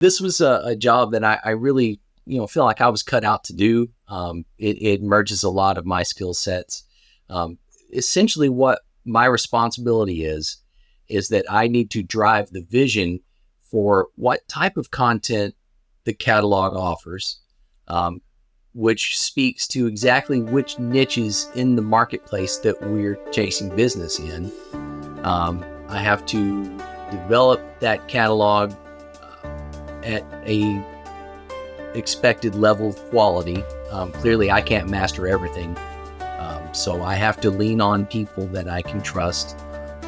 This was a job that I really, feel like I was cut out to do. It merges a lot of my skill sets. Essentially, what my responsibility is that I need to drive the vision for what type of content the catalog offers, which speaks to exactly which niches in the marketplace that we're chasing business in. I have to develop that catalog at a expected level of quality. Clearly, I can't master everything, so I have to lean on people that I can trust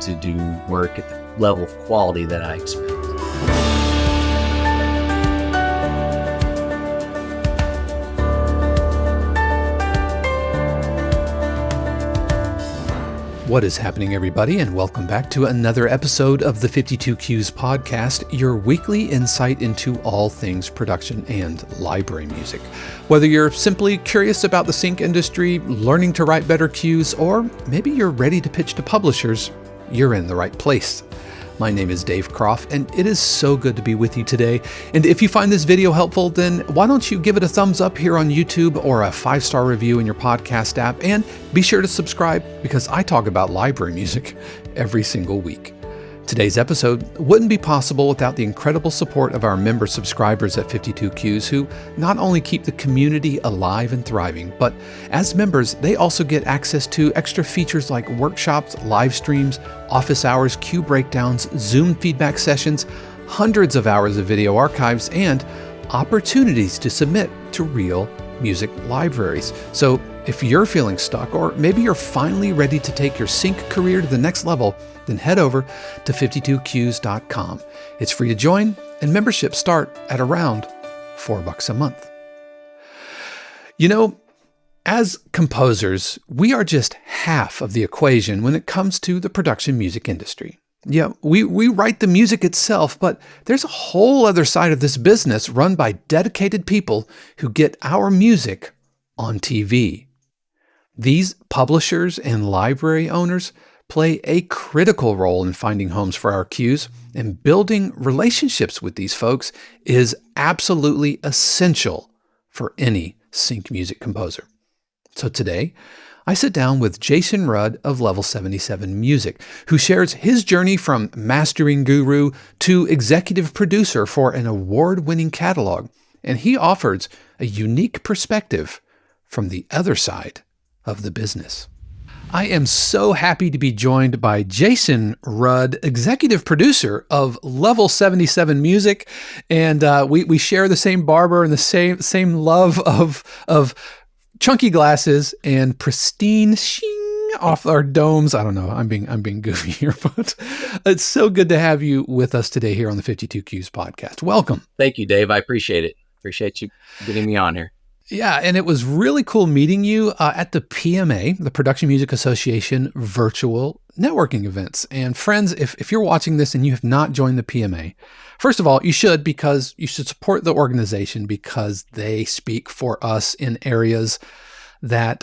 to do work at the level of quality that I expect. What is happening, everybody, and welcome back to another episode of the 52 Qs podcast, your weekly insight into all things production and library music. Whether you're simply curious about the sync industry, learning to write better cues, or maybe you're ready to pitch to publishers, you're in the right place. My name is Dave Croft, and it is so good to be with you today. And if you find this video helpful, then why don't you give it a thumbs up here on YouTube or a 5-star review in your podcast app, and be sure to subscribe because I talk about library music every single week. Today's episode wouldn't be possible without the incredible support of our member subscribers at 52 Qs, who not only keep the community alive and thriving, but as members, they also get access to extra features like workshops, live streams, office hours, cue breakdowns, Zoom feedback sessions, hundreds of hours of video archives, and opportunities to submit to real music libraries. So if you're feeling stuck, or maybe you're finally ready to take your sync career to the next level, then head over to 52qs.com. It's free to join, and memberships start at around $4 a month. You know, as composers, we are just half of the equation when it comes to the production music industry. Yeah, we write the music itself, but there's a whole other side of this business run by dedicated people who get our music on TV. These publishers and library owners play a critical role in finding homes for our cues, and building relationships with these folks is absolutely essential for any sync music composer. So today, I sit down with Jason Rudd of Level 77 Music, who shares his journey from mastering guru to executive producer for an award-winning catalog, and he offers a unique perspective from the other side of the business. I am so happy to be joined by Jason Rudd, executive producer of Level 77 Music, and we share the same barber and the same love of chunky glasses and pristine shing off our domes. I don't know. I'm being goofy here, but it's so good to have you with us today here on the 52 Qs podcast. Welcome. Thank you, Dave. I appreciate it. Appreciate you getting me on here. Yeah, and it was really cool meeting you at the PMA, the Production Music Association virtual networking events. And friends, if you're watching this and you have not joined the PMA, first of all, you should, because you should support the organization because they speak for us in areas that,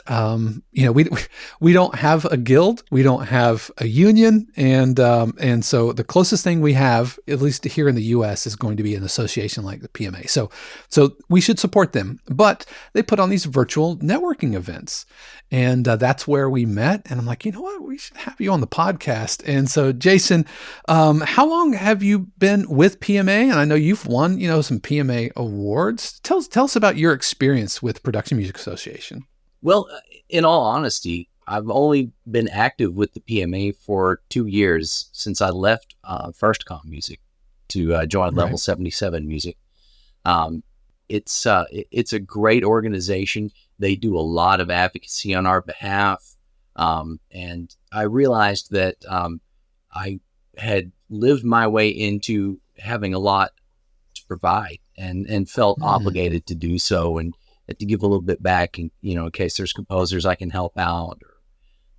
we don't have a guild, we don't have a union. And so the closest thing we have, at least here in the US, is going to be an association like the PMA. So we should support them, but they put on these virtual networking events, and that's where we met. And I'm like, you know what, we should have you on the podcast. And so Jason, how long have you been with PMA? And I know you've won, some PMA awards. Tell us about your experience with Production Music Association. Well, in all honesty, I've only been active with the PMA for 2 years since I left First Com Music to join Level 77 Music. It's a great organization. They do a lot of advocacy on our behalf. And I realized that I had lived my way into having a lot to provide and felt obligated to do so, and to give a little bit back, and in case there's composers I can help out,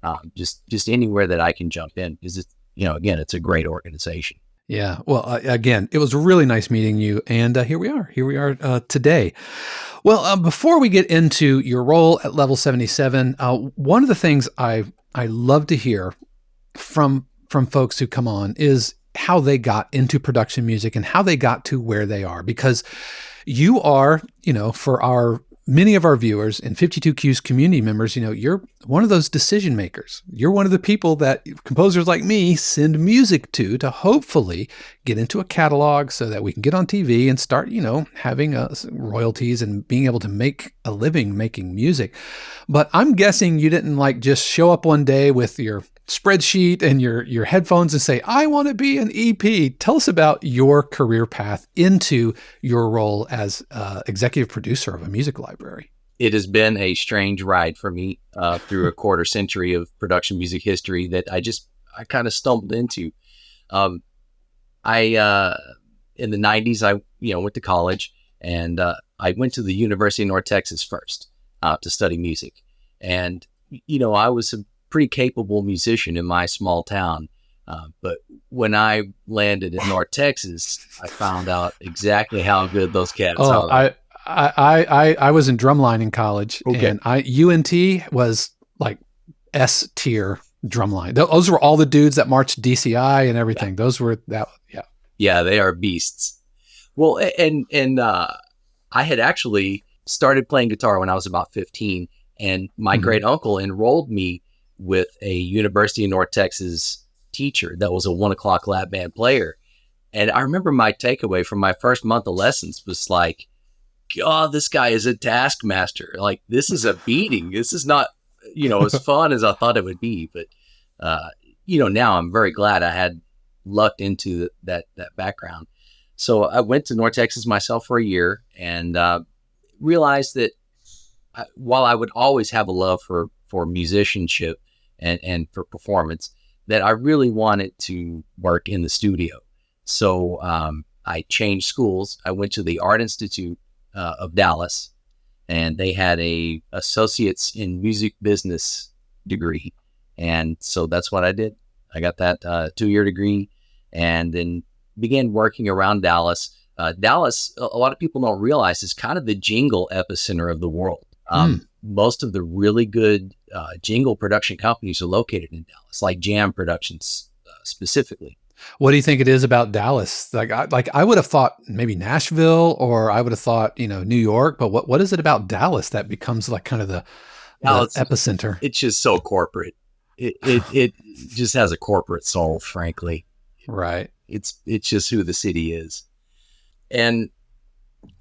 or just anywhere that I can jump in, because it's it's a great organization. Yeah. Well, again, it was really nice meeting you, and here we are today. Well, before we get into your role at Level 77, one of the things I love to hear from folks who come on is how they got into production music and how they got to where they are, because you are, for many of our viewers and 52Q's community members, you're one of those decision makers. You're one of the people that composers like me send music to hopefully get into a catalog so that we can get on TV and start, having royalties and being able to make a living making music. But I'm guessing you didn't just show up one day with your spreadsheet and your headphones and say, I want to be an EP. Tell us about your career path into your role as executive producer of a music library. It has been a strange ride for me through a quarter century of production music history that I kind of stumbled into. In the 90s, I went to college, and I went to the University of North Texas first to study music. And, I was a pretty capable musician in my small town. But when I landed in North Texas, I found out exactly how good those cats are. I was in drumline in college, okay. And UNT was like S tier drumline. Those were all the dudes that marched DCI and everything. Yeah. Those were that. Yeah. Yeah, they are beasts. Well, and I had actually started playing guitar when I was about 15, and my great uncle enrolled me with a University of North Texas teacher that was a 1 o'clock lap band player. And I remember my takeaway from my first month of lessons was like, God, this guy is a taskmaster. Like, this is a beating. This is not, as fun as I thought it would be. But, now I'm very glad I had lucked into that background. So I went to North Texas myself for a year and realized that while I would always have a love for musicianship and for performance, that I really wanted to work in the studio. So I changed schools. I went to the Art Institute of Dallas, and they had a associates in music business degree. And so that's what I did. I got that 2-year degree and then began working around Dallas. Dallas, a lot of people don't realize, is kind of the jingle epicenter of the world. Most of the really good jingle production companies are located in Dallas, like Jam Productions specifically. What do you think it is about Dallas? I would have thought maybe Nashville, or I would have thought, New York, but what is it about Dallas that becomes like kind of the epicenter? It's just so corporate. It just has a corporate soul, frankly. Right. It's just who the city is. And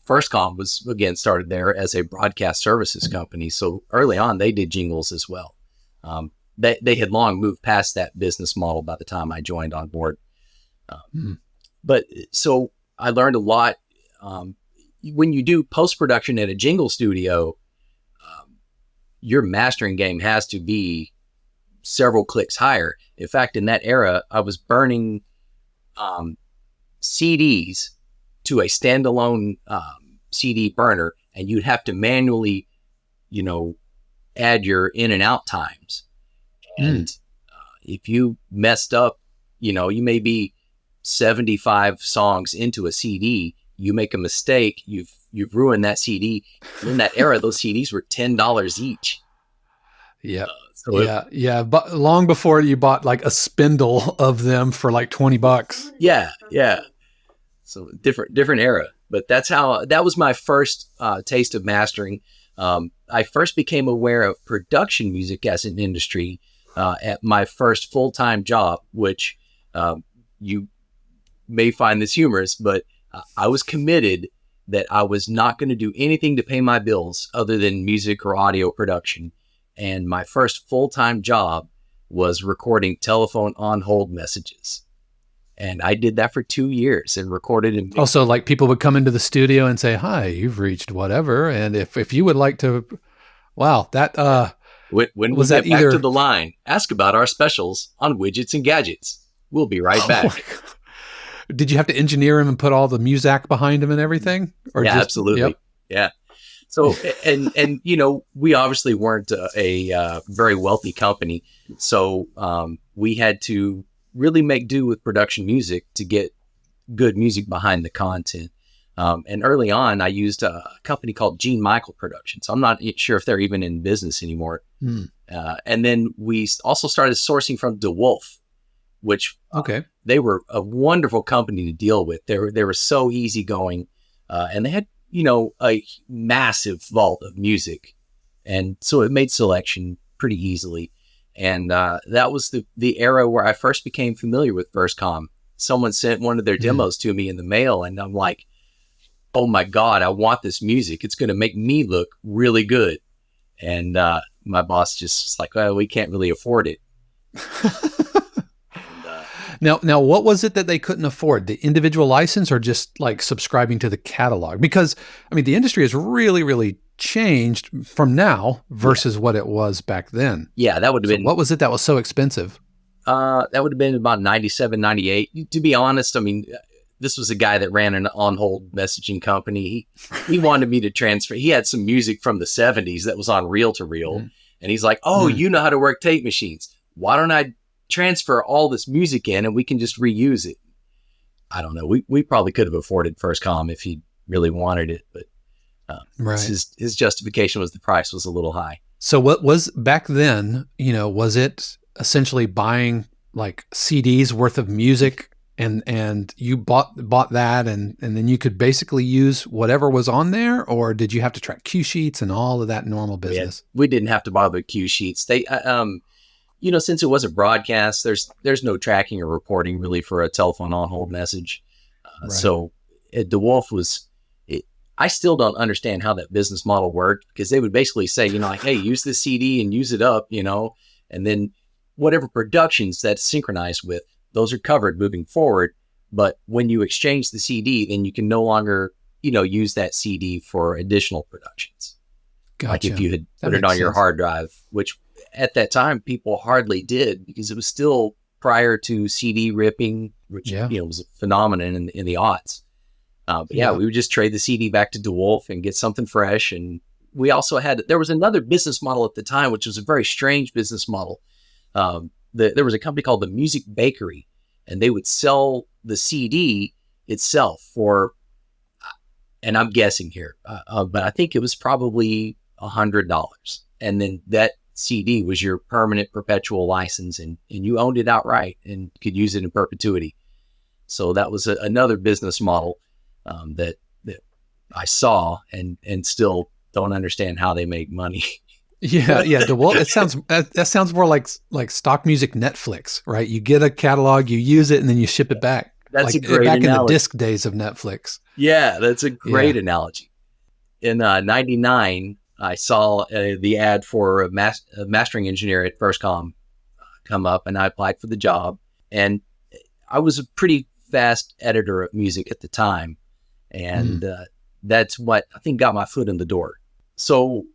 FirstCom was, again, started there as a broadcast services company. So early on, they did jingles as well. They had long moved past that business model by the time I joined on board. But so I learned a lot. When you do post-production at a jingle studio, your mastering game has to be several clicks higher. In fact, in that era, I was burning CDs to a standalone CD burner, and you'd have to manually, add your in and out times. And if you messed up, you may be 75 songs into a CD, you make a mistake, you've ruined that CD. In that era, those CDs were $10 each. Yeah. Yeah. But long before you bought like a spindle of them for like $20. Yeah. So different era, but that was my first taste of mastering. I first became aware of production music as an industry at my first full-time job, which you may find this humorous, but I was committed that I was not going to do anything to pay my bills other than music or audio production. And my first full-time job was recording telephone on-hold messages. And I did that for 2 years and recorded. And also, like, people would come into the studio and say, "Hi, you've reached whatever." And if you would like to, wow, that when was we that get back either to the line, ask about our specials on widgets and gadgets. We'll be right back. Did you have to engineer him and put all the music behind him and everything? Or yeah, absolutely. Yep. Yeah. So, and we obviously weren't a very wealthy company. So we had to really make do with production music to get good music behind the content. And early on, I used a company called Gene Michael Productions. I'm not sure if they're even in business anymore. And then we also started sourcing from DeWolf. which Okay. they were a wonderful company to deal with. They were so easygoing, and they had, a massive vault of music, and so it made selection pretty easily. And that was the era where I first became familiar with Verscom. Someone sent one of their demos to me in the mail, and I'm like, oh my God, I want this music. It's going to make me look really good. And my boss just was like, well, we can't really afford it. Now, what was it that they couldn't afford? The individual license or just like subscribing to the catalog? Because, I mean, the industry has really, really changed from now versus what it was back then. Yeah, that would have been... What was it that was so expensive? That would have been about 97, 98. To be honest, I mean, this was a guy that ran an on-hold messaging company. He wanted me to transfer. He had some music from the 70s that was on reel-to-reel. And he's like, you know how to work tape machines. Why don't I transfer all this music in and we can just reuse it? I don't know. We probably could have afforded Verscom if he really wanted it, but his justification was the price was a little high. So what was back then, was it essentially buying like CDs worth of music and you bought that and then you could basically use whatever was on there, or did you have to track cue sheets and all of that normal business? We didn't have to bother with cue sheets. They since it wasn't broadcast, there's no tracking or reporting really for a telephone on-hold message. So DeWolf I still don't understand how that business model worked, because they would basically say, hey, use this CD and use it up, and then whatever productions that's synchronized with, those are covered moving forward. But when you exchange the CD, then you can no longer, use that CD for additional productions. Gotcha. Like if you had put it on your hard drive, which at that time people hardly did, because it was still prior to CD ripping, which was a phenomenon in the aughts. We would just trade the CD back to DeWolf and get something fresh. And we also there was another business model at the time, which was a very strange business model. There was a company called the Music Bakery, and they would sell the CD itself for, and I'm guessing here, but I think it was probably $100. And then that CD was your permanent perpetual license, and you owned it outright and could use it in perpetuity. So that was another business model that I saw and still don't understand how they make money. Yeah. DeWolf, that sounds more like stock music Netflix, right? You get a catalog, you use it, and then you ship it back. That's like a great back analogy. In the disc days of Netflix. Yeah, that's a great analogy. In 99, I saw the ad for a mastering engineer at Verscom come up, and I applied for the job. And I was a pretty fast editor of music at the time. And that's what I think got my foot in the door. So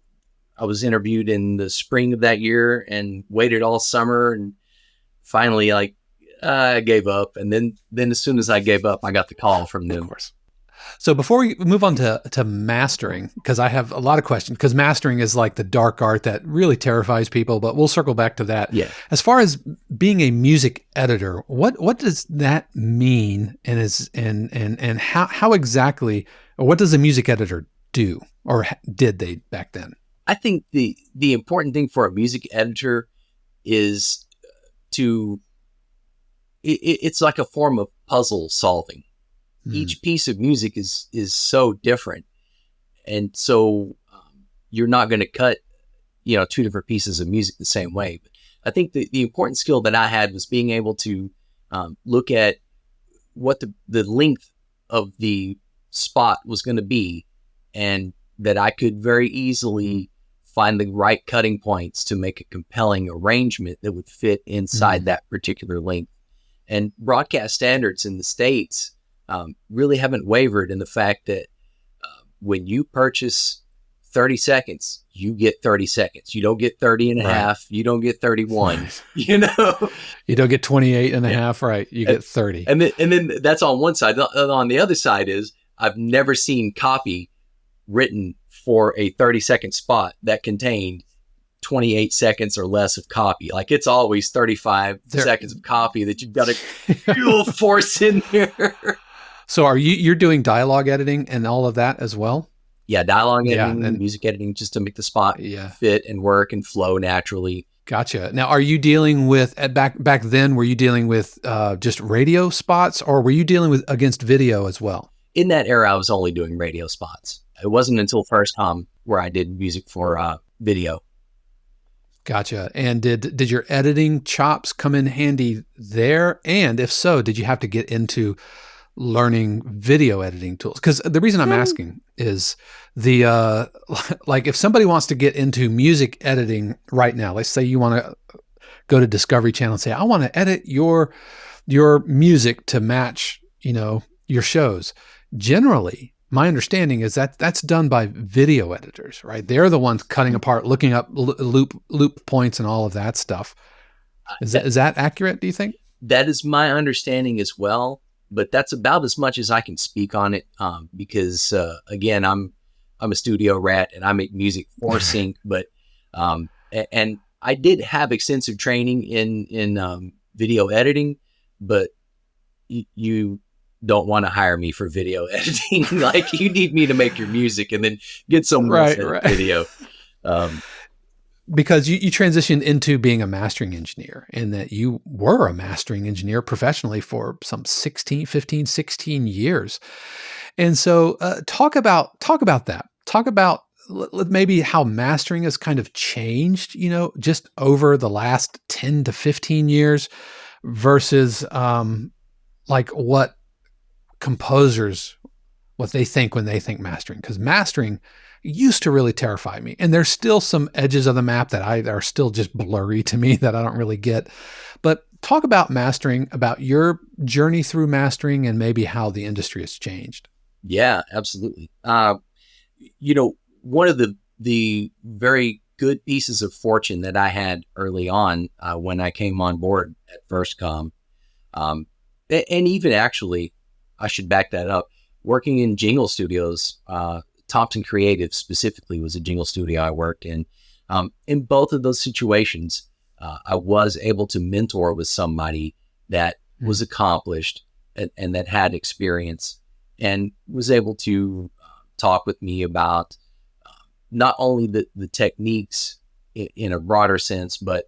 I was interviewed in the spring of that year and waited all summer, and finally I gave up. And then as soon as I gave up, I got the call from them. Of course. So before we move on to mastering, because I have a lot of questions, because mastering is like the dark art that really terrifies people, but we'll circle back to that. Yeah. As far as being a music editor, what does that mean, and how exactly, or what does a music editor do, or did they back then? I think the important thing for a music editor is it's like a form of puzzle solving. Each piece of music is so different. And so you're not going to cut, two different pieces of music the same way. But I think the important skill that I had was being able to look at what the length of the spot was going to be, and that I could very easily find the right cutting points to make a compelling arrangement that would fit inside that particular length. And broadcast standards in the States really haven't wavered in the fact that when you purchase 30 seconds, you get 30 seconds. You don't get 30 and a half. You don't get 31, You don't get 28 and a half, right? You get 30. And then that's on one side. On the other side is I've never seen copy written for a 30-second spot that contained 28 seconds or less of copy. Like it's always 35 seconds of copy that you've got to force in there. So you're doing dialogue editing and all of that as well? Yeah, dialogue editing and music editing just to make the spot fit and work and flow naturally. Gotcha. Now, are you dealing with back then? Were you dealing with just radio spots, or were you dealing with against video as well? In that era, I was only doing radio spots. It wasn't until First Com where I did music for video. Gotcha. And did your editing chops come in handy there? And if so, did you have to get into learning video editing tools? Because the reason I'm asking is the like if somebody wants to get into music editing right now, let's say you want to go to Discovery Channel and say, I want to edit your music to match, your shows. Generally, my understanding is that that's done by video editors, right? They're the ones cutting apart, looking up loop points and all of that stuff. Is that accurate, do you think? That is my understanding as well, but that's about as much as I can speak on it because again, I'm a studio rat and I make music for Sync, but and I did have extensive training in video editing, but you don't want to hire me for video editing. Like you need me to make your music and then get someone else to edit video. Because you transitioned into being a mastering engineer, and that you were a mastering engineer professionally for some 15, 16 years. And so talk about that. Talk about maybe how mastering has kind of changed, just over the last 10 to 15 years versus like what composers, what they think when they think mastering. Because mastering used to really terrify me. And there's still some edges of the map that are still just blurry to me that I don't really get. But talk about mastering, about your journey through mastering and maybe how the industry has changed. Yeah, absolutely. One of the very good pieces of fortune that I had early on when I came on board at FirstCom, and even actually, I should back that up, working in jingle studios, Thompson Creative specifically was a jingle studio I worked in. In both of those situations, I was able to mentor with somebody that was accomplished and that had experience and was able to talk with me about not only the techniques in a broader sense, but,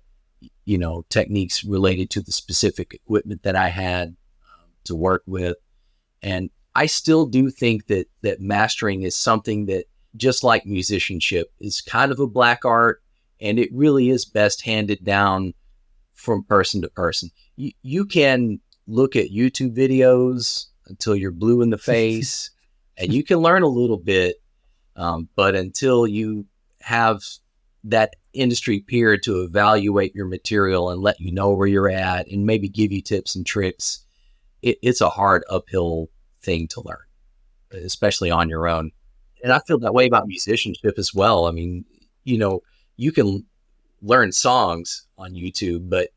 techniques related to the specific equipment that I had to work with. And I still do think that mastering is something that, just like musicianship, is kind of a black art, and it really is best handed down from person to person. You can look at YouTube videos until you're blue in the face, and you can learn a little bit, but until you have that industry peer to evaluate your material and let you know where you're at and maybe give you tips and tricks, it's a hard uphill thing to learn, especially on your own. And I feel that way about musicianship as well. I mean, you can learn songs on YouTube, but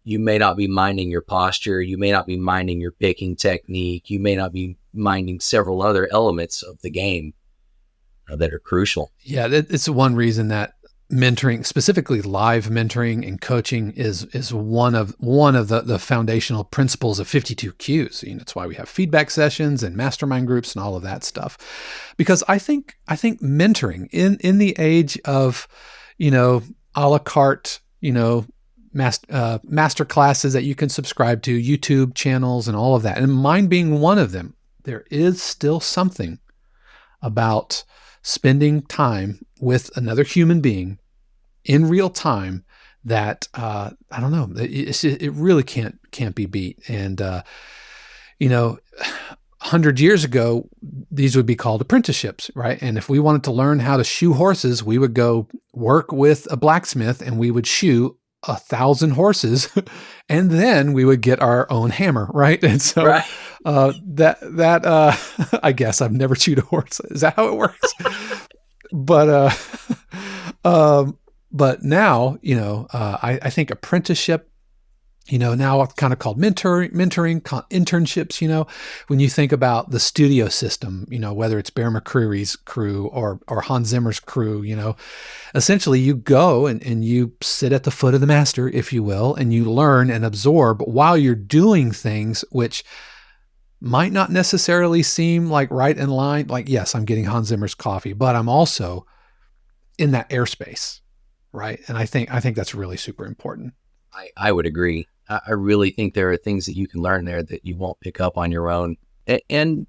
you may not be minding your posture. You may not be minding your picking technique. You may not be minding several other elements of the game that are crucial. Yeah, it's one reason that mentoring, specifically live mentoring and coaching, is one of the foundational principles of 52 Qs. That's why we have feedback sessions and mastermind groups and all of that stuff. Because I think mentoring in the age of, a la carte, master classes that you can subscribe to, YouTube channels and all of that, and mine being one of them, there is still something about spending time with another human being in real time that I don't know, it really can't be beat. And 100 years ago, these would be called apprenticeships, right? And if we wanted to learn how to shoe horses, we would go work with a blacksmith and we would shoe 1,000 horses, and then we would get our own hammer, right? And so Right. I guess I've never chewed a horse. Is that how it works? But now, I think apprenticeship, now kind of called mentoring, internships, when you think about the studio system, whether it's Bear McCreary's crew or Hans Zimmer's crew, essentially you go and you sit at the foot of the master, if you will, and you learn and absorb while you're doing things which might not necessarily seem like right in line. Like, yes, I'm getting Hans Zimmer's coffee, but I'm also in that airspace, right? And I think that's really super important. I would agree. I really think there are things that you can learn there that you won't pick up on your own. And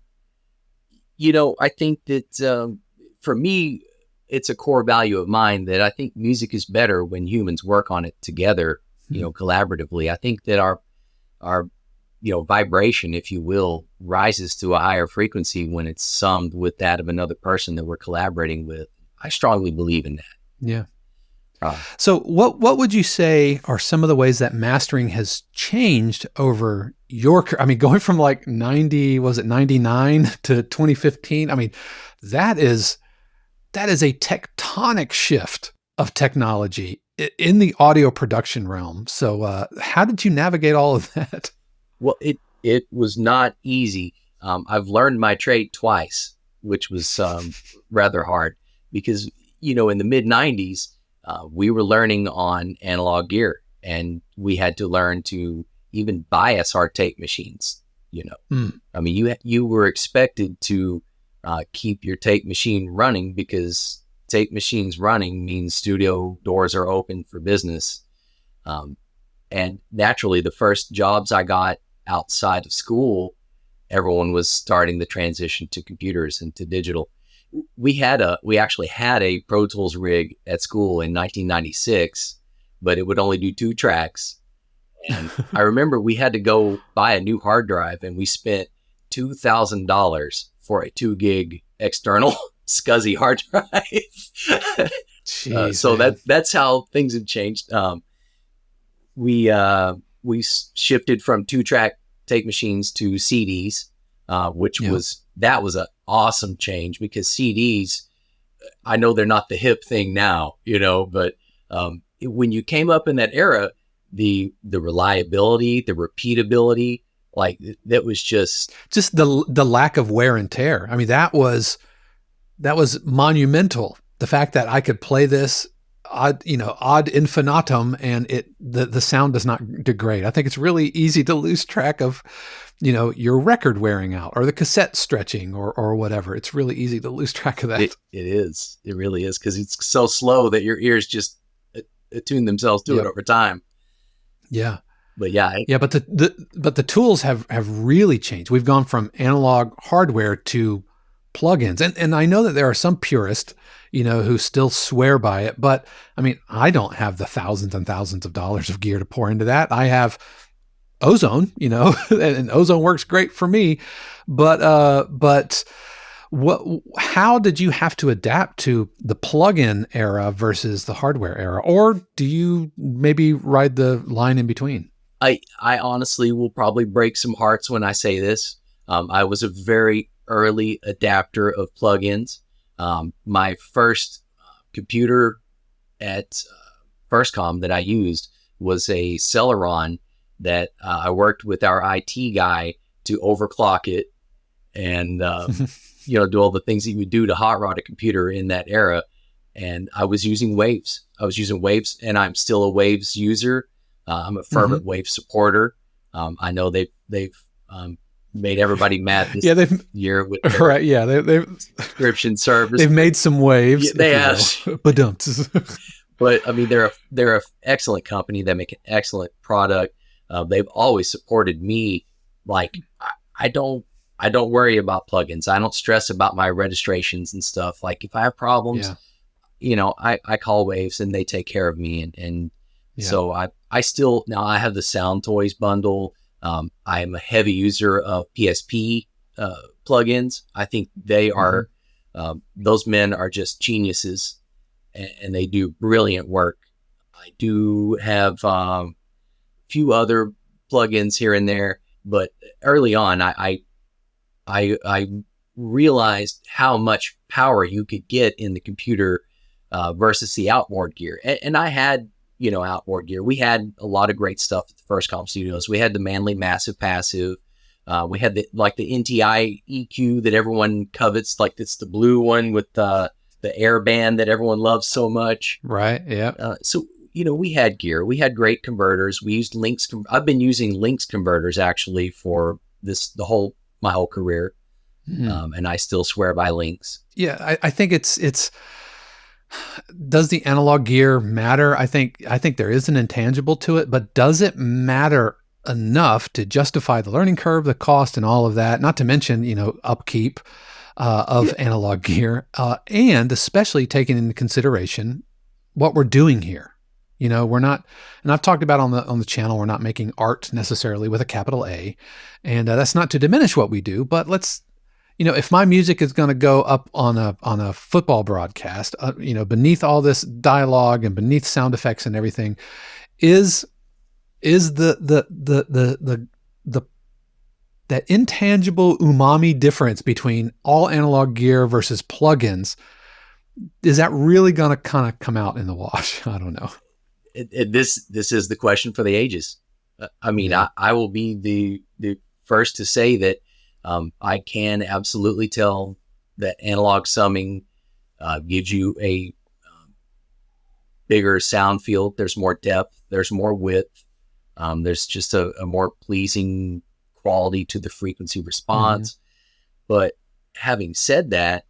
I think that for me, it's a core value of mine that I think music is better when humans work on it together, collaboratively. I think that our vibration, if you will, rises to a higher frequency when it's summed with that of another person that we're collaborating with. I strongly believe in that. Yeah. So what would you say are some of the ways that mastering has changed over your career? I mean, going from like 99 to 2015, I mean, that is a tectonic shift of technology in the audio production realm. So how did you navigate all of that? Well, it was not easy. I've learned my trade twice, which was rather hard because, in the mid 90s, we were learning on analog gear, and we had to learn to even bias our tape machines. I mean, you were expected to keep your tape machine running because tape machines running means studio doors are open for business. And naturally, the first jobs I got outside of school, everyone was starting the transition to computers and to digital. We actually had a Pro Tools rig at school in 1996, but it would only do 2 tracks. And I remember we had to go buy a new hard drive, and we spent $2,000 for a 2 gig external SCSI hard drive. Jeez, so that's how things have changed. We shifted from 2-track tape machines to CDs, which was an awesome change because CDs, I know they're not the hip thing now, but when you came up in that era, the reliability, the repeatability, like that was just the lack of wear and tear. I mean, that was monumental. The fact that I could play this ad infinitum and the sound does not degrade. I think it's really easy to lose track of, your record wearing out or the cassette stretching or whatever. It's really easy to lose track of that. It is. It really is, because it's so slow that your ears just attune themselves to it over time. Yeah. But yeah. But the tools have really changed. We've gone from analog hardware to plugins. And I know that there are some purists, who still swear by it, but I mean, I don't have the thousands and thousands of dollars of gear to pour into that. I have Ozone, and Ozone works great for me, but how did you have to adapt to the plug-in era versus the hardware era? Or do you maybe ride the line in between? I honestly will probably break some hearts when I say this. I was a very early adapter of plugins. My first computer at FirstCom that I used was a Celeron that I worked with our IT guy to overclock it and do all the things that you would do to hot rod a computer in that era. And I was using Waves. And I'm still a Waves user. I'm a fervent Wave supporter. I know they've made everybody mad this year with their right. Yeah, they've subscription service. They've made some waves. Yeah, they have, but I mean, they're an excellent company. They make an excellent product. They've always supported me. Like I don't worry about plugins. I don't stress about my registrations and stuff. Like if I have problems, I call Waves and they take care of me. And so I still, now I have the Sound Toys bundle. I'm a heavy user of PSP plugins. I think they are, those men are just geniuses and they do brilliant work. I do have a few other plugins here and there, but early on, I realized how much power you could get in the computer versus the outboard gear. And I had, outboard gear. We had a lot of great stuff at the FirstCom Studios. We had the Manley Massive Passive. We had the NTI EQ that everyone covets, like it's the blue one with the air band that everyone loves so much. Right. Yeah. So, we had gear. We had great converters. We used Lynx. I've been using Lynx converters actually for my whole career. And I still swear by Lynx. Yeah. I think it's Does the analog gear matter? I think there is an intangible to it, but does it matter enough to justify the learning curve, the cost, and all of that? Not to mention, upkeep of analog gear, and especially taking into consideration what we're doing here. We're not, and I've talked about on the channel, we're not making art necessarily with a capital A, and that's not to diminish what we do, but let's, if my music is going to go up on a football broadcast, beneath all this dialogue and beneath sound effects and everything, is the that intangible umami difference between all analog gear versus plugins, is that really going to kind of come out in the wash? I don't know. This is the question for the ages. I mean, yeah. I will be the first to say that I can absolutely tell that analog summing gives you a bigger sound field. There's more depth. There's more width. There's just a more pleasing quality to the frequency response. Mm-hmm. But having said that,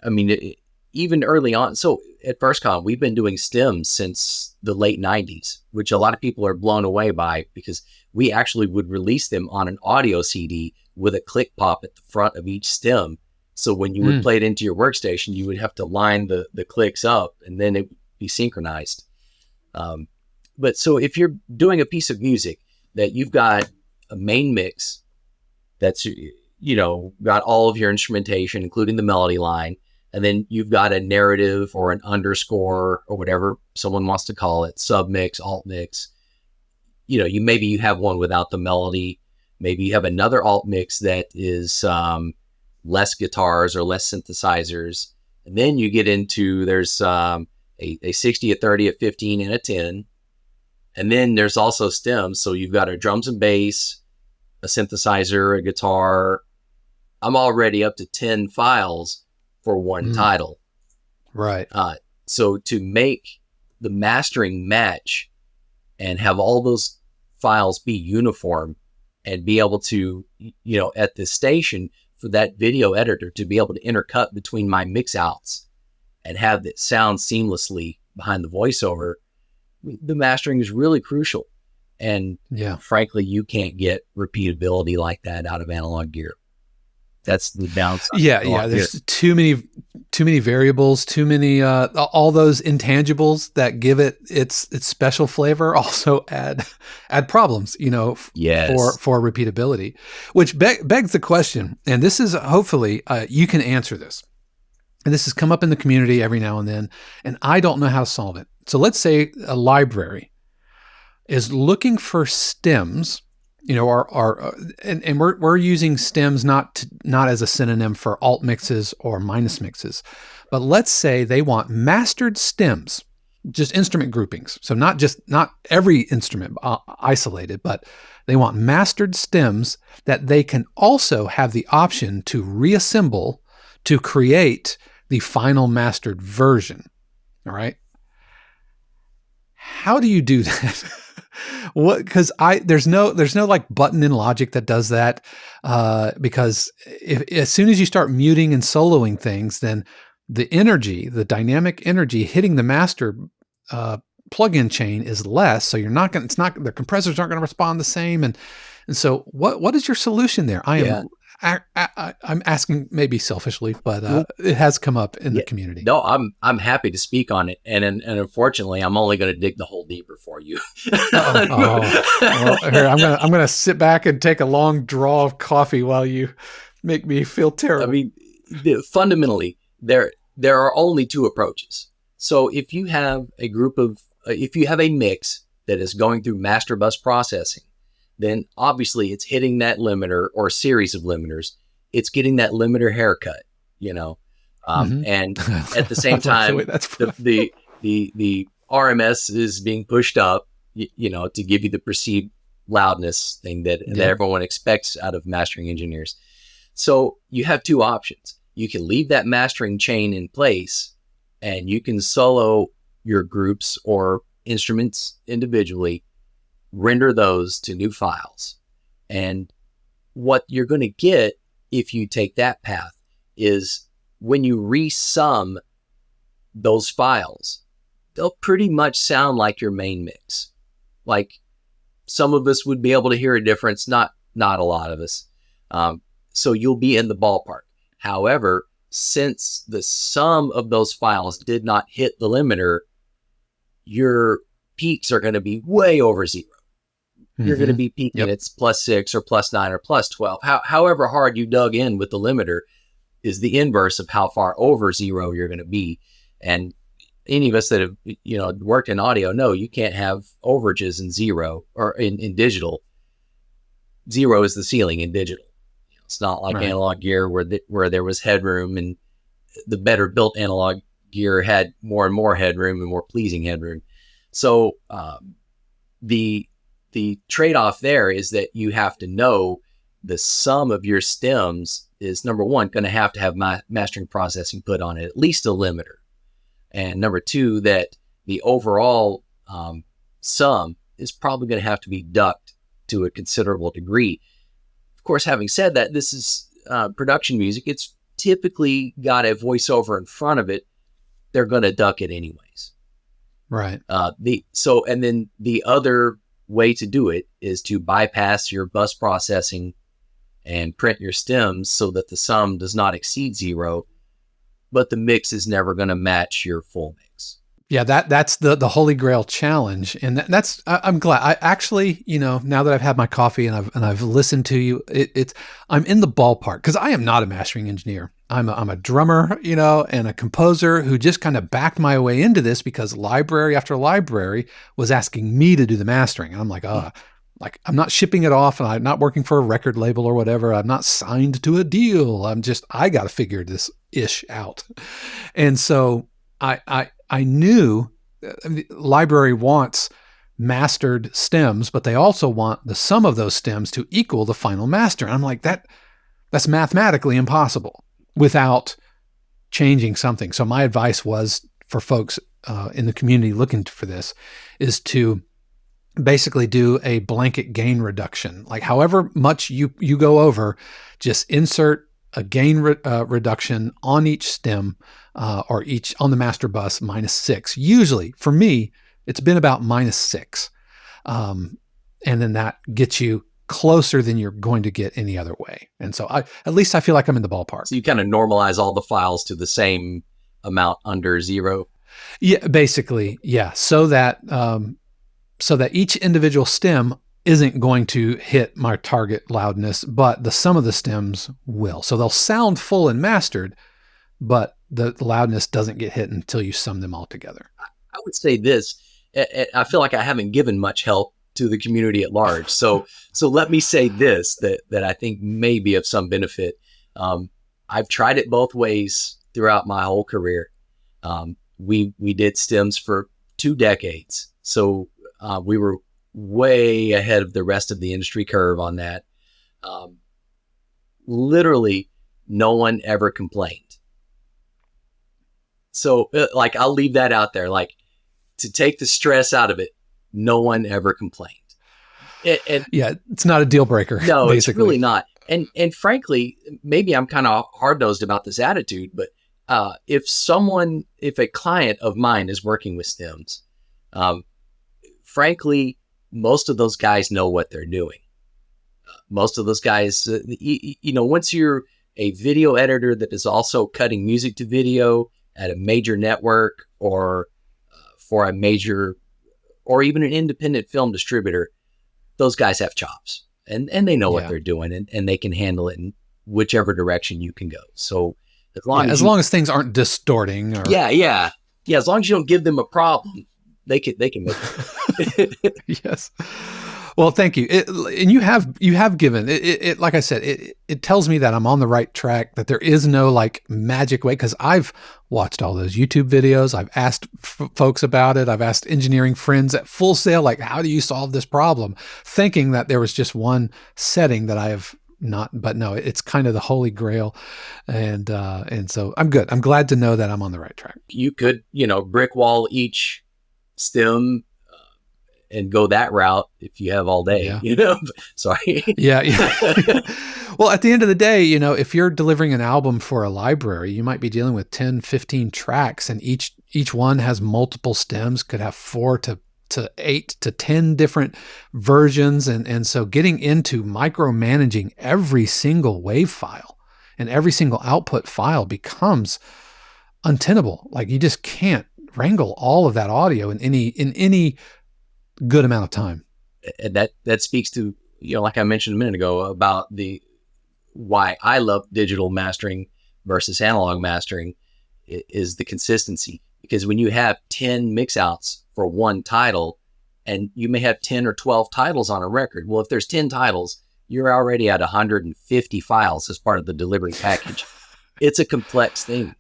I mean, even early on, so at FirstCon, we've been doing stems since the late 90s, which a lot of people are blown away by, because we actually would release them on an audio CD with a click pop at the front of each stem. So when you would play it into your workstation, you would have to line the clicks up, and then it would be synchronized. But so if you're doing a piece of music that you've got a main mix that's, got all of your instrumentation, including the melody line, and then you've got a narrative or an underscore or whatever someone wants to call it, submix, alt mix, maybe you have one without the melody. Maybe you have another alt mix that is less guitars or less synthesizers. And then you get into, there's a 60, a 30, a 15, and a 10. And then there's also stems. So you've got a drums and bass, a synthesizer, a guitar. I'm already up to 10 files for one title. Right. So to make the mastering match and have all those files be uniform and be able to, at the station, for that video editor to be able to intercut between my mix outs and have it sound seamlessly behind the voiceover, the mastering is really crucial. And frankly, you can't get repeatability like that out of analog gear. That's the downside. Yeah. There's too many variables, too many, all those intangibles that give it its special flavor also add problems, for repeatability, which begs the question. And this is hopefully, you can answer this. And this has come up in the community every now and then, and I don't know how to solve it. So let's say a library is looking for stems, and we're using stems not as a synonym for alt mixes or minus mixes, but let's say they want mastered stems, just instrument groupings. So not every instrument isolated, but they want mastered stems that they can also have the option to reassemble to create the final mastered version. All right. How do you do that? Because there's no like button in Logic that does that, because as soon as you start muting and soloing things, then the dynamic energy hitting the master plugin chain is less. So the compressors aren't going to respond the same, and so what is your solution there? I'm asking maybe selfishly, but it has come up in the community. No, I'm happy to speak on it, and unfortunately, I'm only going to dig the hole deeper for you. Well, here, I'm gonna sit back and take a long draw of coffee while you make me feel terrible. I mean, fundamentally, there are only two approaches. So if you have if you have a mix that is going through master bus processing, then obviously it's hitting that limiter or a series of limiters. It's getting that limiter haircut, and at the same time, the RMS is being pushed up, to give you the perceived loudness thing that everyone expects out of mastering engineers. So you have two options. You can leave that mastering chain in place, and you can solo your groups or instruments individually, render those to new files. And what you're going to get if you take that path is when you resum those files, they'll pretty much sound like your main mix. Like some of us would be able to hear a difference, not a lot of us. So you'll be in the ballpark. However, since the sum of those files did not hit the limiter, your peaks are going to be way over zero. You're going to be peaking at +6 or +9 or +12. However hard you dug in with the limiter is the inverse of how far over zero you're going to be. And any of us that have worked in audio know you can't have overages in zero or in digital. Zero is the ceiling in digital. It's not like analog gear where there was headroom, and the better built analog gear had more and more headroom and more pleasing headroom. So the trade-off there is that you have to know the sum of your stems is, number one, going to have mastering processing put on it, at least a limiter. And number two, that the overall sum is probably going to have to be ducked to a considerable degree. Of course, having said that, this is production music. It's typically got a voiceover in front of it. They're going to duck it anyways. Right. And then the other way to do it is to bypass your bus processing and print your stems so that the sum does not exceed zero, but the mix is never going to match your full mix. Yeah, that's the holy grail challenge, and that's I'm glad. I actually, now that I've had my coffee and I've listened to you, I'm in the ballpark, because I am not a mastering engineer. I'm a drummer, and a composer who just kind of backed my way into this because library after library was asking me to do the mastering. And I'm like, I'm not shipping it off, and I'm not working for a record label or whatever. I'm not signed to a deal. I got to figure this ish out. And so I knew the library wants mastered stems, but they also want the sum of those stems to equal the final master. And I'm like, that's mathematically impossible without changing something. So my advice was for folks in the community looking for this is to basically do a blanket gain reduction. Like however much you go over, just insert a gain reduction on each stem or each on the master bus -6. Usually for me, it's been about -6. And then that gets you closer than you're going to get any other way. And so at least I feel like I'm in the ballpark. So you kind of normalize all the files to the same amount under zero. Yeah, basically. Yeah. So that each individual stem isn't going to hit my target loudness, but the sum of the stems will. So they'll sound full and mastered, but the loudness doesn't get hit until you sum them all together. I would say this. I feel like I haven't given much help to the community at large. So let me say this, that I think may be of some benefit. I've tried it both ways throughout my whole career. We did stems for 2 decades. So we were way ahead of the rest of the industry curve on that. Literally, no one ever complained. So I'll leave that out there. Like, to take the stress out of it, no one ever complained. Yeah, it's not a deal breaker. No, basically. It's really not. And frankly, maybe I'm kind of hard-nosed about this attitude, but if a client of mine is working with stems, frankly, most of those guys know what they're doing. Most of those guys, once you're a video editor that is also cutting music to video at a major network or for a major or even an independent film distributor, those guys have chops and they know what they're doing and they can handle it in whichever direction you can go. So as long as things aren't distorting. Or... Yeah. As long as you don't give them a problem, they can make it. Yes. Well, thank you. And you have given it. Like I said, it tells me that I'm on the right track, that there is no like magic way. Cause I've watched all those YouTube videos. I've asked folks about it. I've asked engineering friends at Full Sail, like, how do you solve this problem? Thinking that there was just one setting that I have not, but no, it's kind of the holy grail. And so I'm good. I'm glad to know that I'm on the right track. You could, brick wall each stem and go that route if you have all day, Sorry. Yeah. Well, at the end of the day, if you're delivering an album for a library, you might be dealing with 10, 15 tracks, and each each one has multiple stems, could have 4 to 8 to 10 different versions. And so getting into micromanaging every single wave file and every single output file becomes untenable. Like you just can't wrangle all of that audio in any good amount of time. And that speaks to, like I mentioned a minute ago about why I love digital mastering versus analog mastering is the consistency. Because when you have 10 mix outs for one title, and you may have 10 or 12 titles on a record. Well, if there's 10 titles, you're already at 150 files as part of the delivery package. It's a complex thing.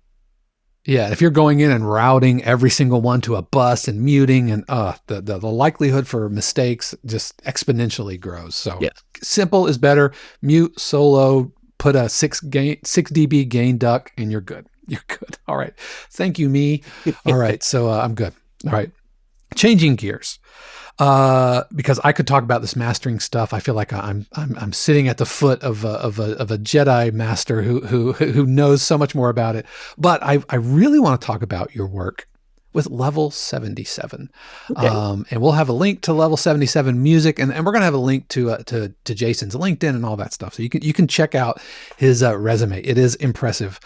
Yeah, if you're going in and routing every single one to a bus and muting, and the likelihood for mistakes just exponentially grows. So yeah. Simple is better. Mute, solo, put a 6 dB gain duck, and you're good. You're good. All right. Thank you, me. All right. So I'm good. All right. Changing gears. Because I could talk about this mastering stuff. I feel like I'm sitting at the foot of a Jedi master who knows so much more about it. But I really want to talk about your work with Level 77. Okay. And we'll have a link to Level 77 music, and we're going to have a link to Jason's LinkedIn and all that stuff. So you can check out his resume. It is impressive.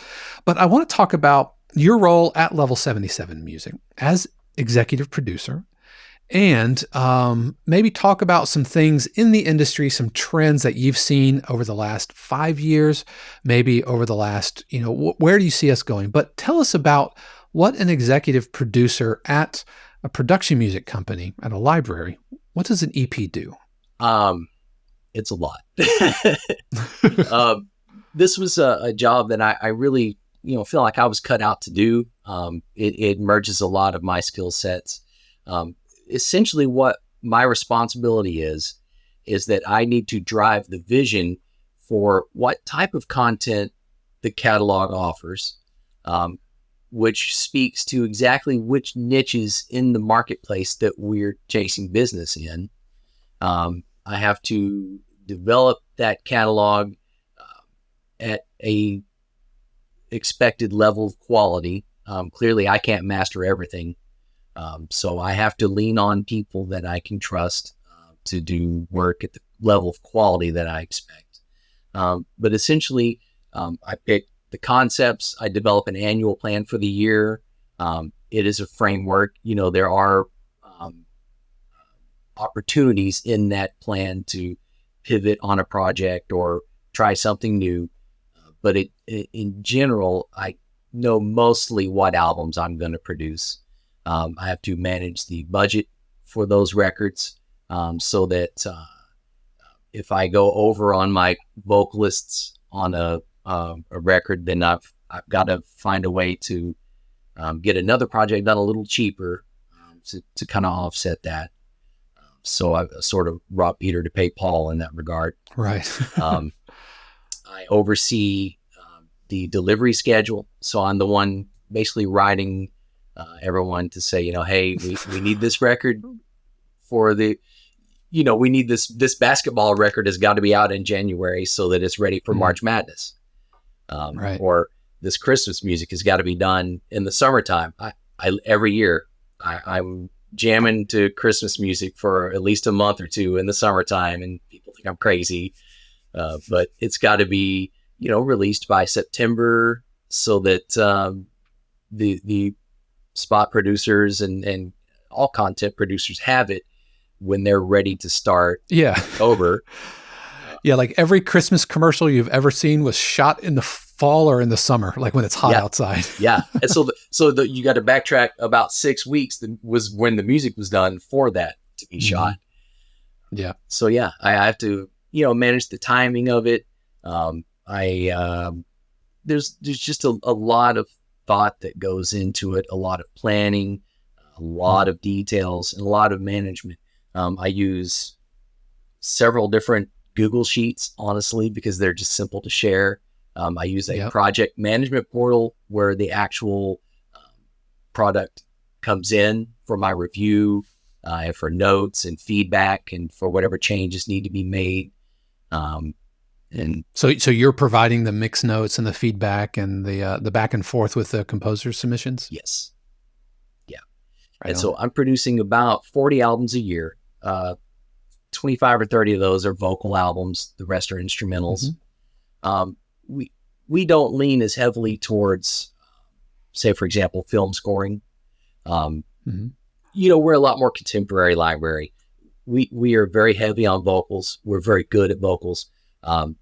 But I want to talk about your role at Level 77 Music as executive producer, and maybe talk about some things in the industry, some trends that you've seen over the last 5 years, maybe over the last, where do you see us going? But tell us about what an executive producer at a production music company, at a library, what does an EP do? It's a lot. This was a job that I really, feel like I was cut out to do. It merges a lot of my skill sets. Essentially what my responsibility is that I need to drive the vision for what type of content the catalog offers, which speaks to exactly which niches in the marketplace that we're chasing business in. I have to develop that catalog at a expected level of quality. Clearly, I can't master everything. So I have to lean on people that I can trust to do work at the level of quality that I expect. But essentially, I pick the concepts. I develop an annual plan for the year. It is a framework. There are opportunities in that plan to pivot on a project or try something new. But in general, I know mostly what albums I'm going to produce. I have to manage the budget for those records so that if I go over on my vocalists on a record, then I've got to find a way to get another project done a little cheaper to kind of offset that. So I sort of rob Peter to pay Paul in that regard. Right. I oversee the delivery schedule. So I'm the one basically writing everyone to say, hey, we need this record for the, we need this basketball record has got to be out in January so that it's ready for March Madness. Right. Or this Christmas music has got to be done in the summertime. I every year I'm jamming to Christmas music for at least a month or two in the summertime, and people think I'm crazy. But it's got to be, released by September so that the spot producers and all content producers have it when they're ready to start October. Yeah, like every Christmas commercial you've ever seen was shot in the fall or in the summer, like when it's hot outside. Yeah, and so you got to backtrack about 6 weeks was when the music was done for that to be shot. Yeah. So I have to manage the timing of it. There's just a lot of thought that goes into it, a lot of planning, a lot of details, and a lot of management. I use several different Google Sheets, honestly, because they're just simple to share. I use a project management portal where the actual product comes in for my review, and for notes and feedback, and for whatever changes need to be made. And so you're providing the mix notes and the feedback and the back and forth with the composer submissions? Yes. Right And on. so I'm producing about 40 albums a year. 25 or 30 of those are vocal albums. The rest are instrumentals. Um, we we don't lean as heavily towards, say, for example, film scoring. Um, Mm-hmm. we're a lot more contemporary library. We are very heavy on vocals. We're very good at vocals. Um,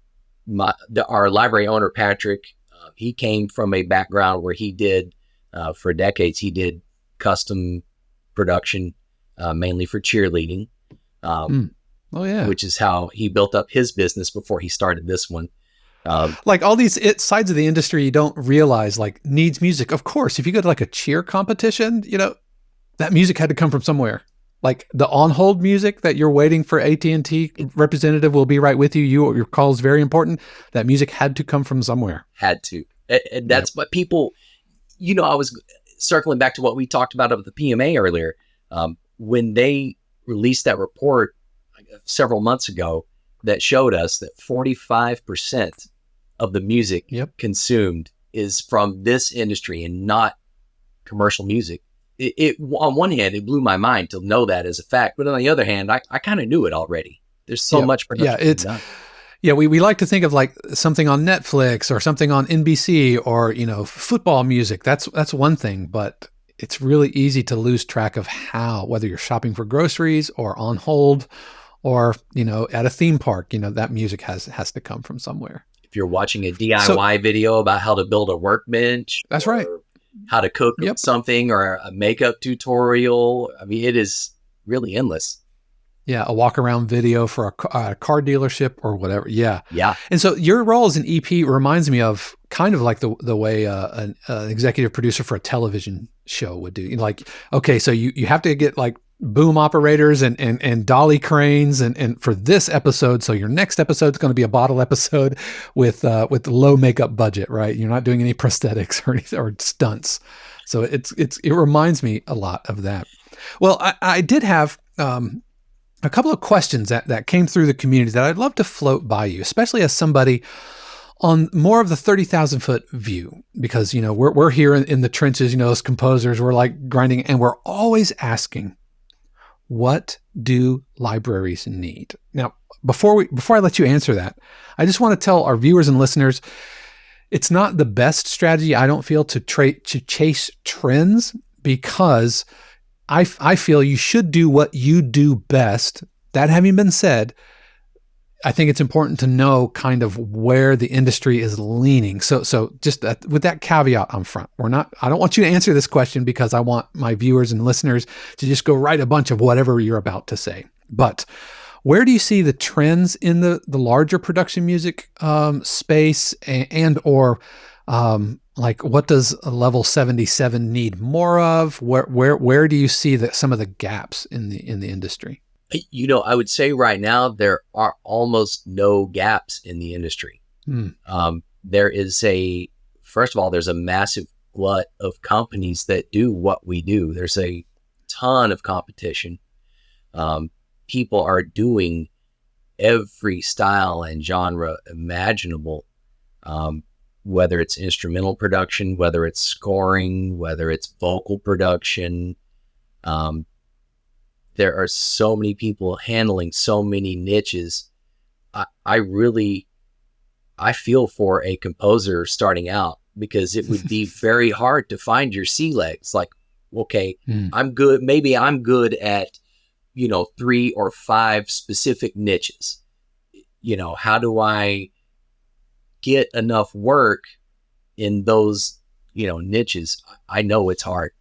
our library owner, Patrick, he came from a background where he did, for decades, he did custom production, mainly for cheerleading, Oh yeah. which is how he built up his business before he started this one. Like all these sides of the industry you don't realize like needs music. Of course, if you go to like a cheer competition, that music had to come from somewhere. Like the on hold music that you're waiting for AT&T representative will be right with you. Your call is very important. That music had to come from somewhere. Had to. And that's what people, I was circling back to what we talked about of the PMA earlier. When they released that report several months ago that showed us that 45% of the music consumed is from this industry and not commercial music. It on one hand, it blew my mind to know that as a fact, but on the other hand, I kind of knew it already. There's so much production done. Yeah, we like to think of like something on Netflix or something on NBC or football music. That's one thing, but it's really easy to lose track of how, whether you're shopping for groceries or on hold or at a theme park, that music has to come from somewhere. If you're watching a DIY video about how to build a workbench, that's right. How to cook something or a makeup tutorial. I mean, it is really endless. Yeah, a walk around video for a car dealership or whatever. Yeah. Yeah. And so your role as an EP reminds me of kind of like the way an executive producer for a television show would do. Like, okay, so you have to get like boom operators and dolly cranes and for this episode. So your next episode is going to be a bottle episode with low makeup budget, right? You're not doing any prosthetics or anything or stunts. So it reminds me a lot of that. Well, I did have a couple of questions that came through the community that I'd love to float by you, especially as somebody on more of the 30,000 foot view, because, we're here in the trenches, as composers, we're like grinding and we're always asking, what do libraries need? Now, before I let you answer that, I just want to tell our viewers and listeners, it's not the best strategy, I don't feel, to chase trends, because I feel you should do what you do best. That having been said, I think it's important to know kind of where the industry is leaning. So just with that caveat on front, I don't want you to answer this question because I want my viewers and listeners to just go write a bunch of whatever you're about to say. But where do you see the trends in the larger production music space and or like what does a level 77 need more of? Where do you see some of the gaps in the industry? I would say right now there are almost no gaps in the industry. There is first of all, there's a massive glut of companies that do what we do. There's a ton of competition. People are doing every style and genre imaginable, whether it's instrumental production, whether it's scoring, whether it's vocal production. There are so many people handling so many niches. I feel for a composer starting out, because it would be very hard to find your sea legs. Like, okay, I'm good. Maybe I'm good at, 3 or 5 specific niches. How do I get enough work in those, niches? I know it's hard.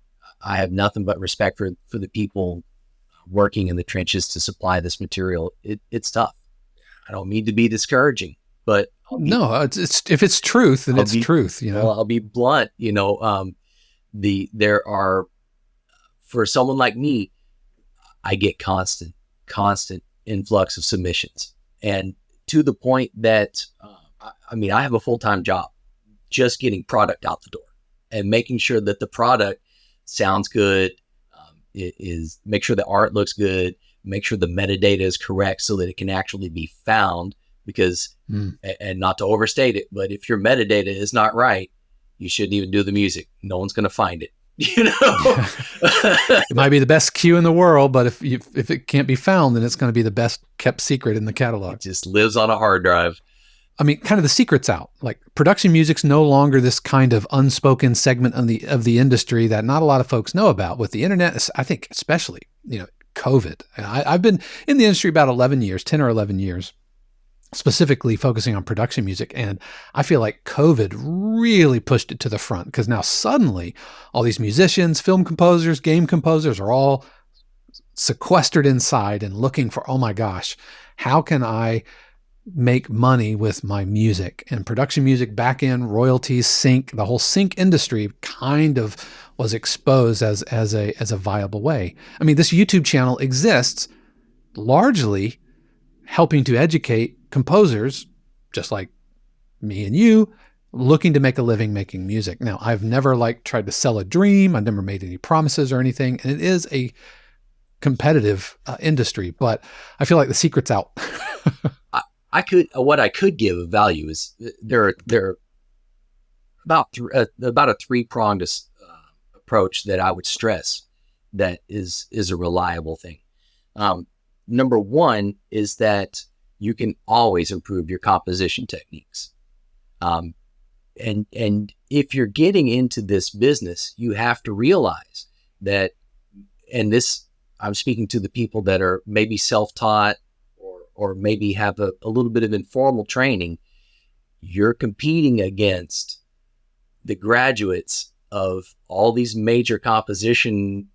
I have nothing but respect for the people working in the trenches to supply this material. It's tough. I don't mean to be discouraging, but it's if it's truth, then it's truth. Well, I'll be blunt. There are, for someone like me, I get constant influx of submissions, and to the point that I have a full-time job just getting product out the door and making sure that the product sounds good. Make sure the art looks good, make sure the metadata is correct so that it can actually be found, because, and not to overstate it, but if your metadata is not right, you shouldn't even do the music. No one's going to find it. you know. Yeah. It might be the best cue in the world, but if it can't be found, then it's going to be the best kept secret in the catalog. It just lives on a hard drive. I mean, kind of the secret's out. Like production music's no longer this kind of unspoken segment of the industry that not a lot of folks know about. With the internet, I think especially, COVID. I've been in the industry about 10 or 11 years, specifically focusing on production music. And I feel like COVID really pushed it to the front because now suddenly all these musicians, film composers, game composers are all sequestered inside and looking for, oh my gosh, how can I make money with my music? And production music, back end, royalties, sync, the whole sync industry kind of was exposed as a viable way. I mean, this YouTube channel exists largely helping to educate composers, just like me and you, looking to make a living making music. Now, I've never tried to sell a dream. I've never made any promises or anything. And it is a competitive industry, but I feel like the secret's out. What I could give of value is there are about a three-pronged approach that I would stress that is a reliable thing. Number one is that you can always improve your composition techniques. And if you're getting into this business, you have to realize that, and this, I'm speaking to the people that are maybe self-taught or maybe have a little bit of informal training, you're competing against the graduates of all these major composition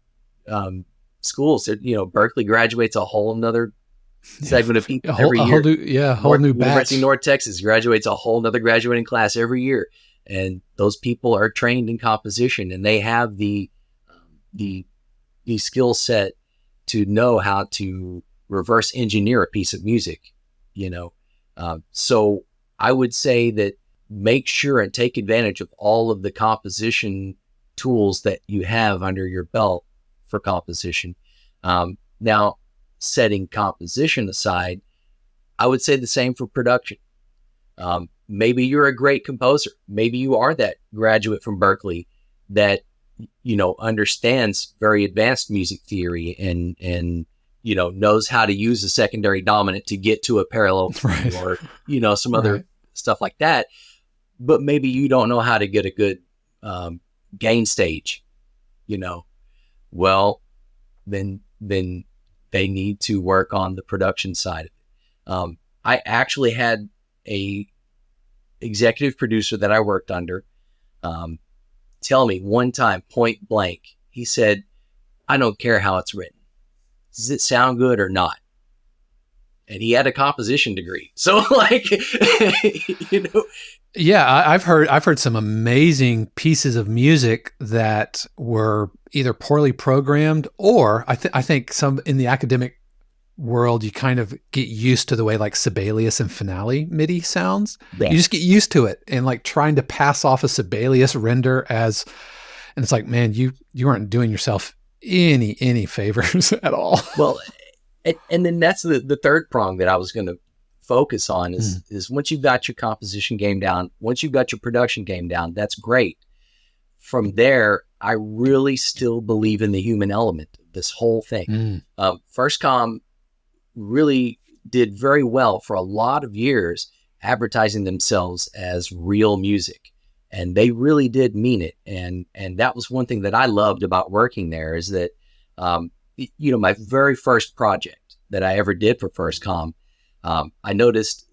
schools. Berkeley graduates a whole nother segment of people every year. Whole new batch. University of North Texas graduates a whole nother graduating class every year. And those people are trained in composition and they have the skill set to know how to reverse engineer a piece of music, So I would say that make sure and take advantage of all of the composition tools that you have under your belt for composition. Now, setting composition aside, I would say the same for production. Maybe you're a great composer. Maybe you are that graduate from Berkeley that, understands very advanced music theory and knows how to use a secondary dominant to get to a parallel right. or, some other stuff like that. But maybe you don't know how to get a good gain stage, well, then they need to work on the production side of it. I actually had a executive producer that I worked under tell me one time, point blank, he said, "I don't care how it's written. Does it sound good or not?" And he had a composition degree. So Yeah, I've heard some amazing pieces of music that were either poorly programmed or I think some in the academic world, you kind of get used to the way Sibelius and Finale MIDI sounds. Yeah. You just get used to it and trying to pass off a Sibelius render and it's man, you aren't doing yourself any favors at all. Well, and then that's the third prong that I was going to focus on is once you've got your composition game down, once you've got your production game down, that's great. From there, I really still believe in the human element of this whole thing. First Com really did very well for a lot of years advertising themselves as real music. And they really did mean it. And that was one thing that I loved about working there is that, my very first project that I ever did for First Com, I noticed,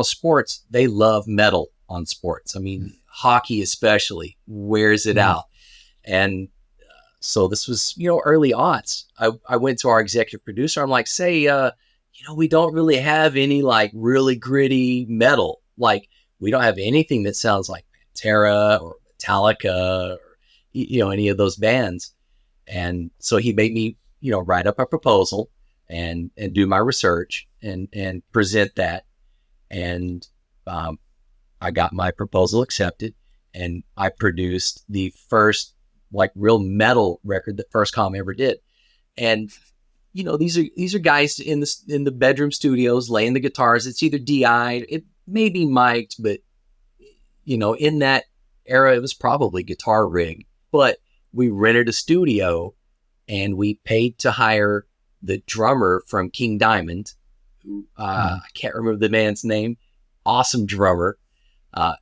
sports, they love metal on sports. I mean, hockey especially wears it out. And so this was, early aughts. I went to our executive producer. I'm like, say, we don't really have any really gritty metal. We don't have anything that sounds like Pantera or Metallica or, any of those bands. And so he made me, write up a proposal and do my research and present that. And I got my proposal accepted and I produced the first real metal record that First Com ever did. And, these are guys in the bedroom studios laying the guitars. It's either DI'd, it may be mic'd, but, in that era, it was probably guitar rig. But we rented a studio and we paid to hire the drummer from King Diamond, who I can't remember the man's name, awesome drummer,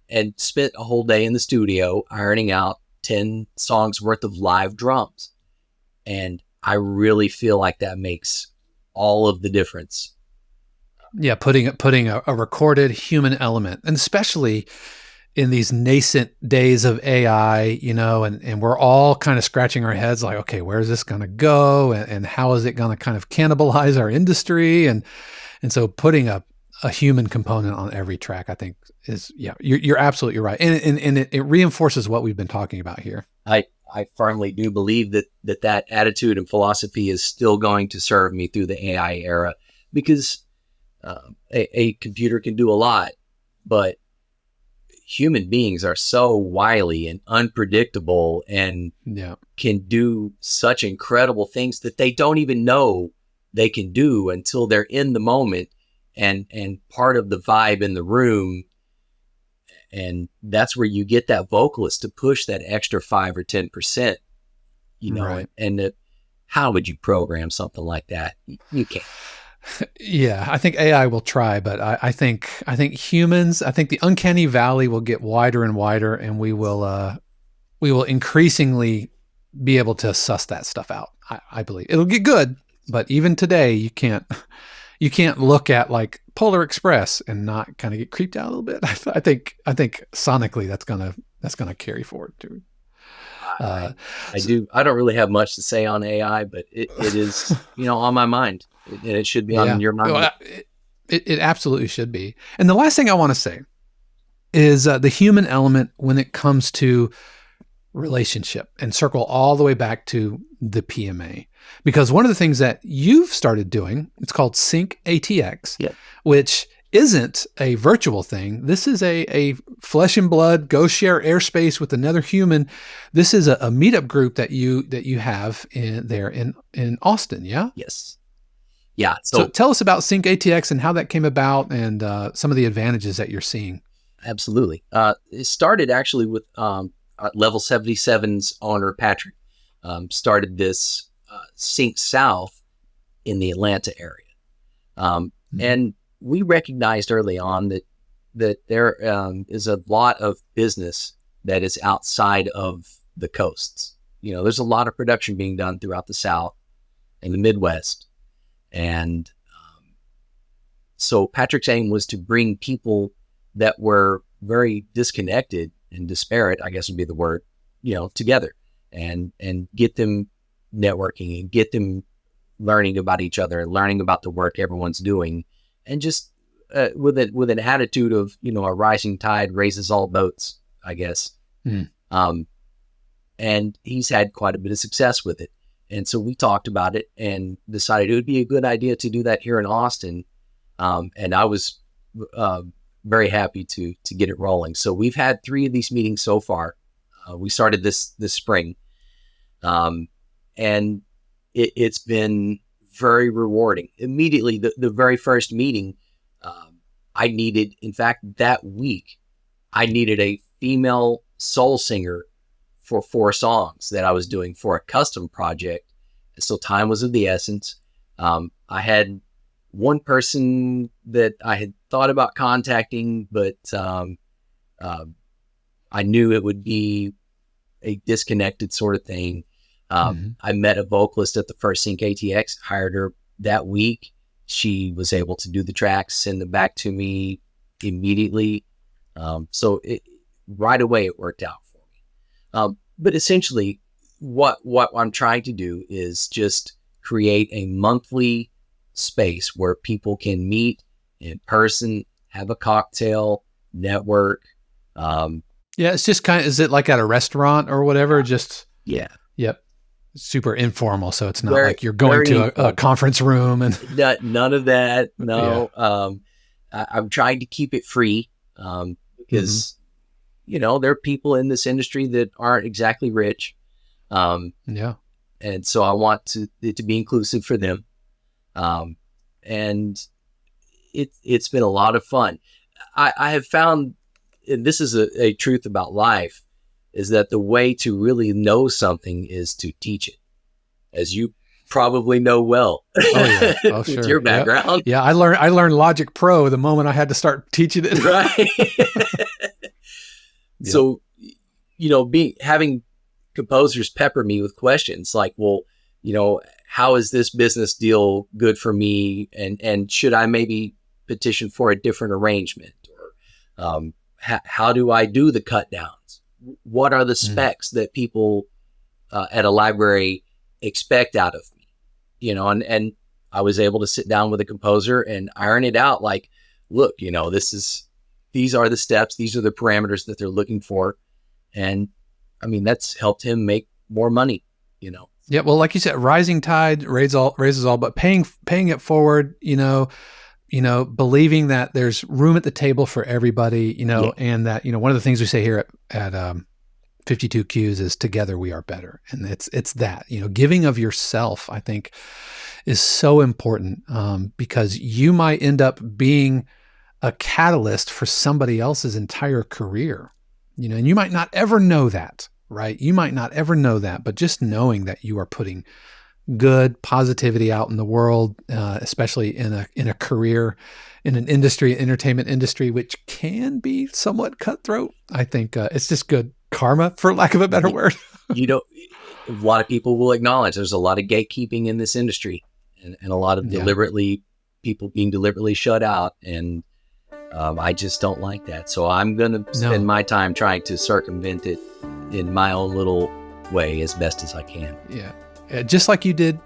and spent a whole day in the studio ironing out 10 songs worth of live drums. And I really feel like that makes all of the difference. Yeah, putting a recorded human element, and especially in these nascent days of AI, and we're all kind of scratching our heads like, okay, where's this going to go? And how is it going to kind of cannibalize our industry? And so putting a human component on every track, I think is, you're absolutely right. And it reinforces what we've been talking about here. I firmly do believe that attitude and philosophy is still going to serve me through the AI era, because a computer can do a lot, but human beings are so wily and unpredictable and can do such incredible things that they don't even know they can do until they're in the moment and part of the vibe in the room. And that's where you get that vocalist to push that extra 5 or 10%, right. and how would you program something like that? You can't. Yeah, I think AI will try, but I think humans, I think the uncanny valley will get wider and wider, and we will increasingly be able to suss that stuff out. I believe it'll get good, but even today, you can't look at like Polar Express and not kind of get creeped out a little bit. I think sonically that's gonna carry forward too. I don't really have much to say on AI, but it is, on my mind, and it should be on your mind. Well, it absolutely should be. And the last thing I want to say is the human element when it comes to relationship, and circle all the way back to the PMA, because one of the things that you've started doing, it's called Sync ATX, which isn't a virtual thing. This is a flesh and blood, go share airspace with another human. This is a meetup group that you have in Austin. Yeah. Yes. Yeah. So tell us about Sync ATX and how that came about, and some of the advantages that you're seeing. Absolutely. It started actually with Level 77's owner, Patrick, started this Sync South in the Atlanta area. And we recognized early on that there is a lot of business that is outside of the coasts. There's a lot of production being done throughout the South and the Midwest. And so Patrick's aim was to bring people that were very disconnected and disparate, I guess would be the word, together and get them networking and get them learning about each other and learning about the work everyone's doing. And just with an attitude of, a rising tide raises all boats, I guess. And he's had quite a bit of success with it. And so we talked about it and decided it would be a good idea to do that here in Austin. And I was very happy to get it rolling. So we've had 3 of these meetings so far. We started this spring. And it's been very rewarding. Immediately, the very first meeting, that week, I needed a female soul singer for 4 songs that I was doing for a custom project. So time was of the essence. I had one person that I had thought about contacting, but I knew it would be a disconnected sort of thing. I met a vocalist at the first Sync ATX, hired her that week. She was able to do the tracks, send them back to me immediately. So right away it worked out for me. But essentially what I'm trying to do is just create a monthly space where people can meet in person, have a cocktail, network. It's just is it like at a restaurant or whatever? Yep. Super informal. So it's not like you're going to a conference room and none of that. No. I'm trying to keep it free because, there are people in this industry that aren't exactly rich. And so I want it to be inclusive for them. And it's been a lot of fun. I have found, and this is a truth about life, is that the way to really know something is to teach it, as you probably know well. Oh yeah, oh with sure, your background. Yeah. I learned Logic Pro the moment I had to start teaching it. Right. So, having composers pepper me with questions like, well, how is this business deal good for me? And should I maybe petition for a different arrangement? Or how do I do the cut downs? What are the specs that people at a library expect out of me? And I was able to sit down with a composer and iron it out. Like, look, these are the steps, these are the parameters that they're looking for. And I mean, that's helped him make more money, Yeah. Well, like you said, rising tide raises all, but paying it forward, believing that there's room at the table for everybody, and that, one of the things we say here at 52 Qs is together we are better. And it's that, giving of yourself, I think, is so important, because you might end up being a catalyst for somebody else's entire career, and you might not ever know that, right? You might not ever know that, but just knowing that you are putting good positivity out in the world, especially in a career, in an industry, entertainment industry, which can be somewhat cutthroat. I think it's just good karma, for lack of a better word. A lot of people will acknowledge there's a lot of gatekeeping in this industry, and a lot of people being deliberately shut out. And I just don't like that. So I'm going to spend my time trying to circumvent it in my own little way as best as I can. Yeah. Just like you did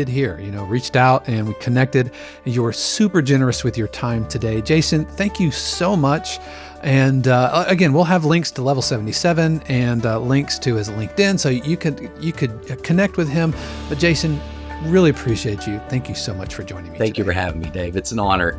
here, reached out and we connected. You were super generous with your time today. Jason, thank you so much. And again, we'll have links to Level 77 and links to his LinkedIn, so you could connect with him. But Jason, really appreciate you. Thank you so much for joining me. Thank you for having me, Dave. It's an honor.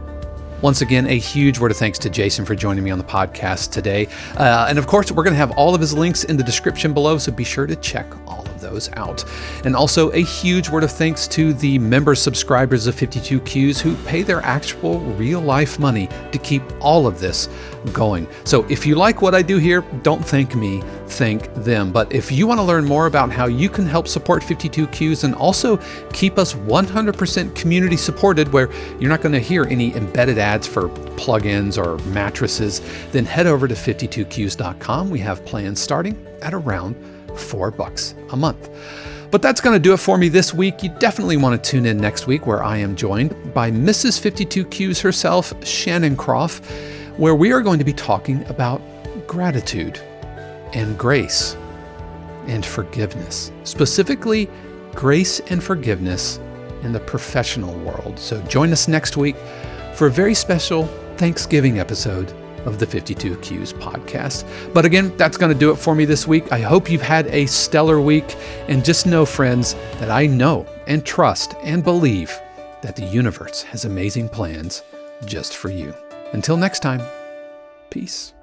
Once again, a huge word of thanks to Jason for joining me on the podcast today. And of course, we're going to have all of his links in the description below, so be sure to check all of those out. And also a huge word of thanks to the member subscribers of 52 Qs who pay their actual real life money to keep all of this going. So if you like what I do here, don't thank me, thank them. But if you want to learn more about how you can help support 52 Qs and also keep us 100% community supported, where you're not going to hear any embedded ads for plugins or mattresses, then head over to 52qs.com. We have plans starting at around $4 a month. But that's going to do it for me this week. You definitely want to tune in next week, where I am joined by Mrs. 52 Qs herself, Shannon Croft, where we are going to be talking about gratitude and grace and forgiveness, specifically grace and forgiveness in the professional world. So join us next week for a very special Thanksgiving episode of the 52 Qs podcast. But again, that's going to do it for me this week. I hope you've had a stellar week, and just know, friends, that I know and trust and believe that the universe has amazing plans just for you. Until next time, peace.